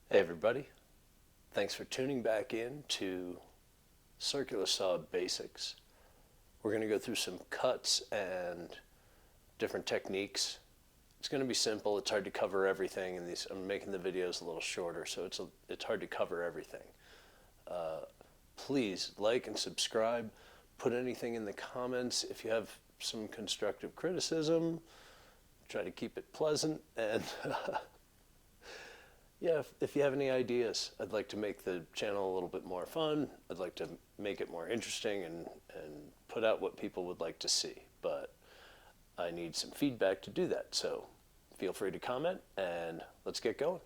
Hey everybody, thanks for tuning back in to Circular Saw Basics. We're going to go through some cuts and different techniques. It's going to be simple. It's hard to cover everything, and I'm making the videos a little shorter, so it's hard to cover everything. Please like and subscribe. Put anything in the comments if you have some constructive criticism. Try to keep it pleasant, and yeah, if you have any ideas, I'd like to make the channel a little bit more fun. I'd like to make it more interesting and put out what people would like to see. But I need some feedback to do that. So feel free to comment and let's get going.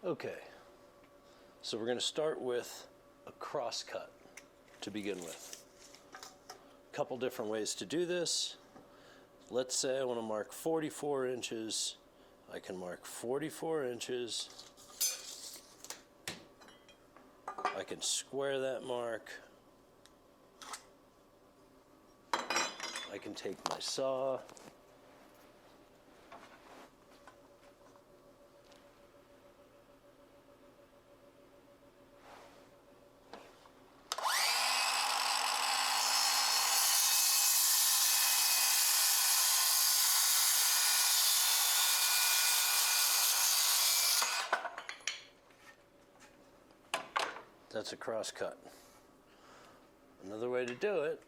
Okay, so we're going to start with a cross cut to begin with. A couple different ways to do this. Let's say I want to mark 44 inches. I can mark 44 inches. I can square that mark. I can take my saw. That's a cross cut. Another way to do it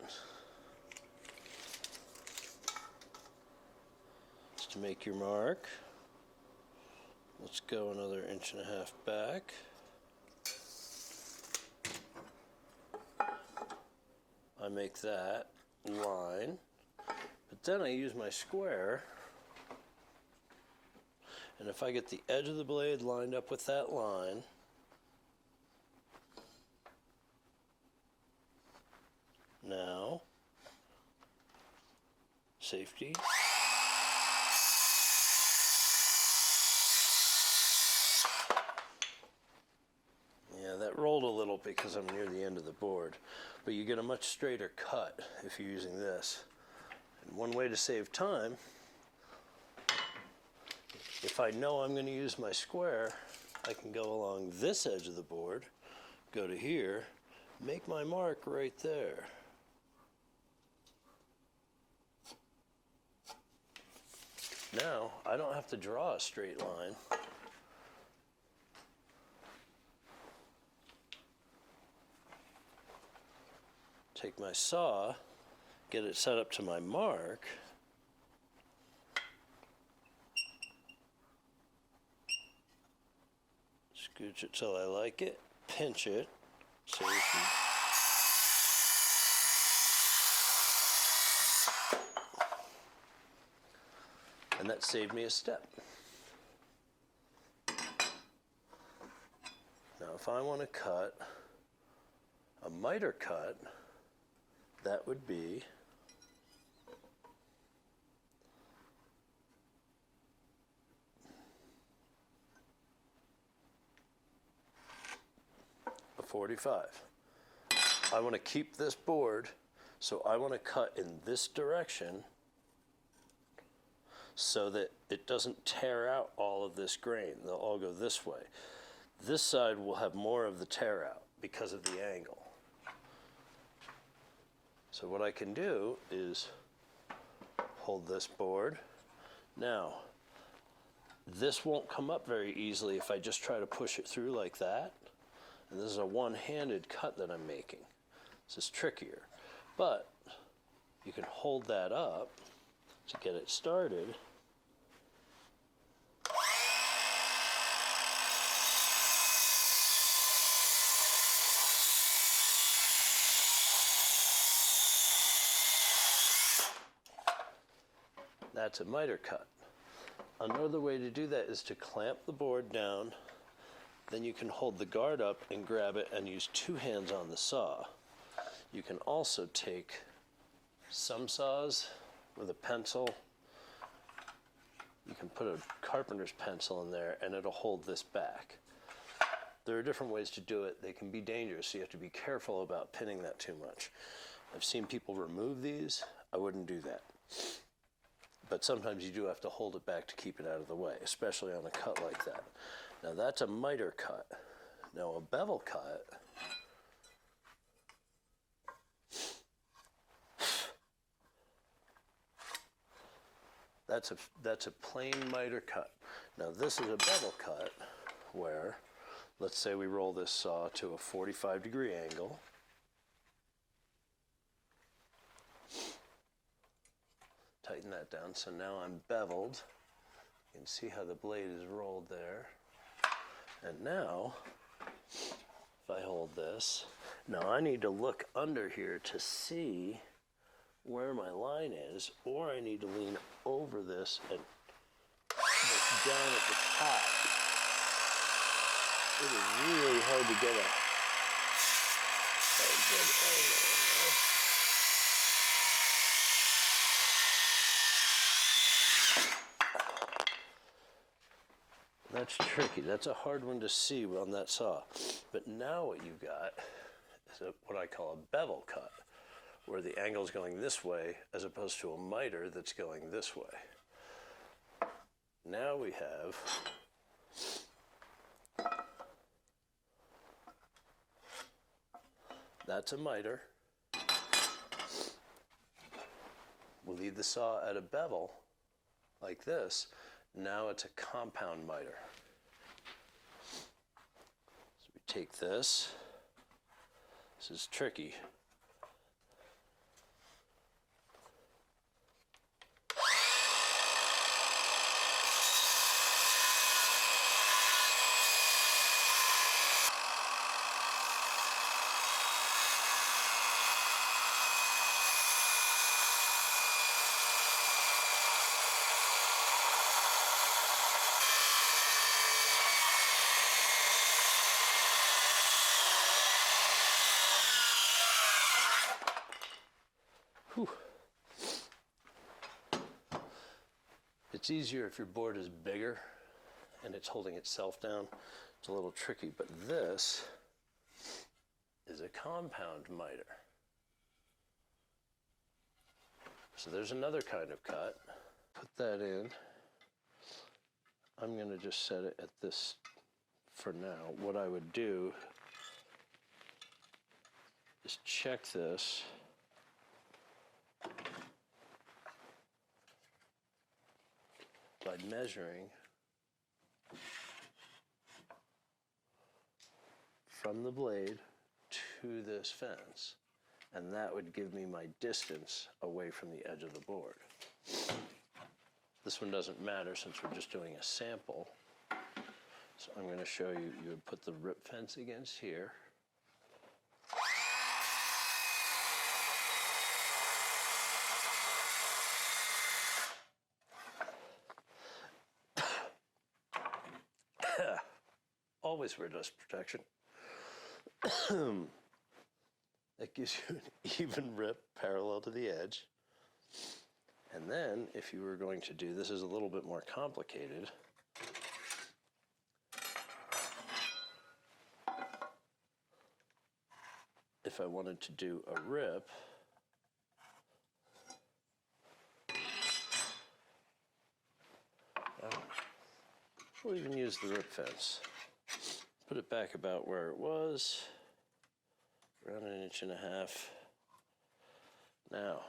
is to make your mark. Let's go another 1.5 inches back. I make that line, but then I use my square, and if I get the edge of the blade lined up with that line, now, safety. Yeah, that rolled a little because I'm near the end of the board, but you get a much straighter cut if you're using this. And one way to save time, if I know I'm going to use my square, I can go along this edge of the board, go to here, make my mark right there. Now, I don't have to draw a straight line. Take my saw, get it set up to my mark. Scooch it till I like it, pinch it, safety. And that saved me a step. Now if I want to cut a miter cut, that would be a 45. I want to keep this board, so I want to cut in this direction so that it doesn't tear out all of this grain. They'll all go this way. This side will have more of the tear out because of the angle. So what I can do is hold this board. Now, this won't come up very easily if I just try to push it through like that. And this is a one-handed cut that I'm making. This is trickier. But you can hold that up to get it started. That's a miter cut. Another way to do that is to clamp the board down. Then you can hold the guard up and grab it and use two hands on the saw. You can also take some saws with a pencil. You can can put a carpenter's pencil in there and it'll hold this back. There are different ways to do it. They can be dangerous, so you have to be careful about pinning that too much. I've seen people remove these. I wouldn't do that. But sometimes you do have to hold it back to keep it out of the way, especially on a cut like that. Now that's a miter cut. Now a bevel cut, that's a plain miter cut. Now this is a bevel cut where, let's say we roll this saw to a 45-degree angle. Tighten that down, so now I'm beveled. You can see how the blade is rolled there. And now, if I hold this, now I need to look under here to see where my line is, or I need to lean over this and look down at the top. It is really hard to get a good angle in there. That's tricky. That's a hard one to see on that saw. But now what you've got is what I call a bevel cut, where the angle is going this way as opposed to a miter that's going this way. Now we have that's a miter. We'll leave the saw at a bevel like this. Now it's a compound miter. So we take this. This is tricky. Whew. It's easier if your board is bigger and it's holding itself down. It's a little tricky, but this is a compound miter. So there's another kind of cut. Put that in. I'm going to just set it at this for now. What I would do is check this. By measuring from the blade to this fence, and that would give me my distance away from the edge of the board. This one doesn't matter since we're just doing a sample, so I'm going to show you. You would put the rip fence against here. Always wear dust protection. That gives you an even rip parallel to the edge. And then, if you were going to do, this is a little bit more complicated. If I wanted to do a rip, we'll even use the rip fence. Put it back about where it was, around 1.5 inches. Now,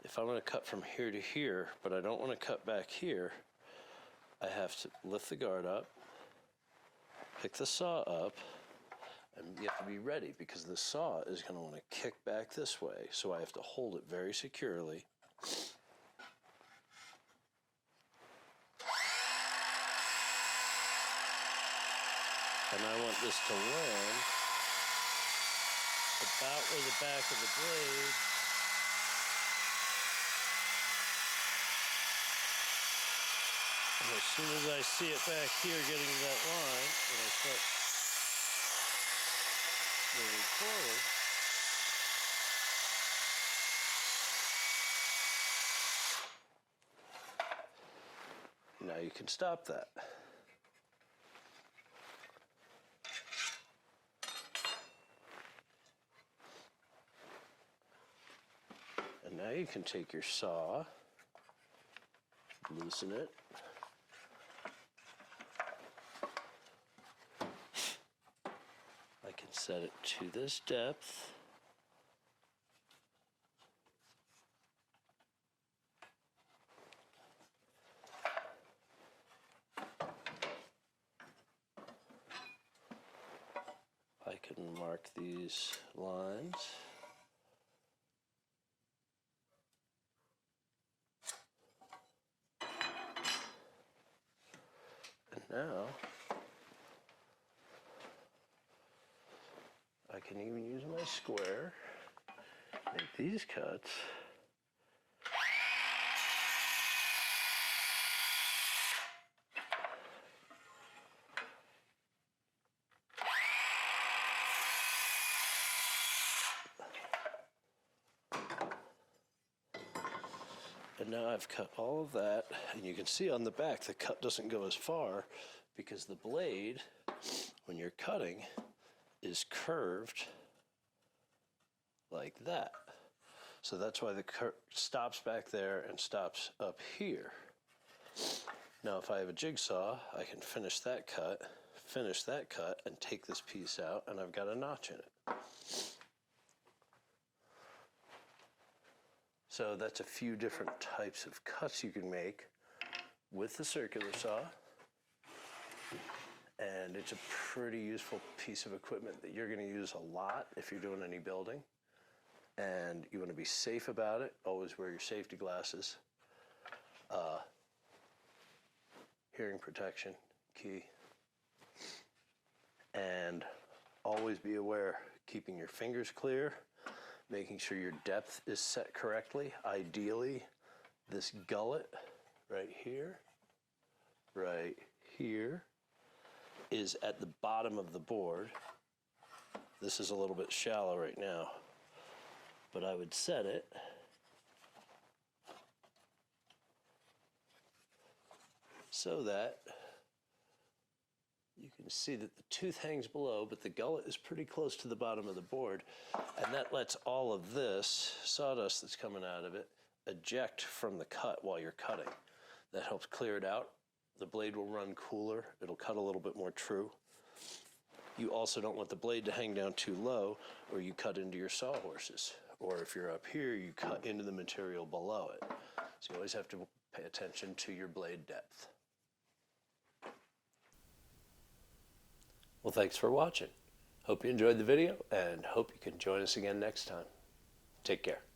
if I want to cut from here to here, but I don't want to cut back here, I have to lift the guard up, pick the saw up, and you have to be ready because the saw is going to want to kick back this way, so I have to hold it very securely. And I want this to land about where the back of the blade and as soon as I see it back here getting to that line, when I start moving forward, Now you can stop that. And now you can take your saw, loosen it, I can set it to this depth. I can mark these lines. And now I can even use my square, make these cuts. And now I've cut all of that, and you can see on the back the cut doesn't go as far because the blade, when you're cutting, is curved like that. So that's why the stops back there and stops up here. Now if I have a jigsaw, I can finish that cut, and take this piece out, and I've got a notch in it. So that's a few different types of cuts you can make with the circular saw. And it's a pretty useful piece of equipment that you're going to use a lot if you're doing any building. And you want to be safe about it. Always wear your safety glasses. Hearing protection, key. And always be aware, keeping your fingers clear, making sure your depth is set correctly. Ideally, this gullet right here is at the bottom of the board. This is a little bit shallow right now, but I would set it so that you can see that the tooth hangs below, but the gullet is pretty close to the bottom of the board, and that lets all of this sawdust that's coming out of it eject from the cut while you're cutting. That helps clear it out. The blade will run cooler. It'll cut a little bit more true. You also don't want the blade to hang down too low, or you cut into your sawhorses. Or if you're up here, you cut into the material below it. So you always have to pay attention to your blade depth. Well, thanks for watching. Hope you enjoyed the video, and hope you can join us again next time. Take care.